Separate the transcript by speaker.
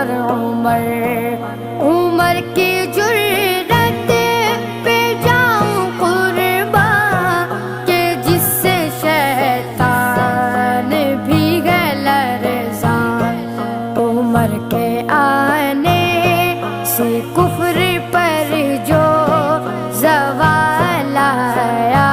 Speaker 1: और उमर, उमर की जुर्रत पे जाऊं कुर्बान के जिससे शैतान भी है लरज़ान। उमर के आने से कुफ्र पर जो ज़वाल आया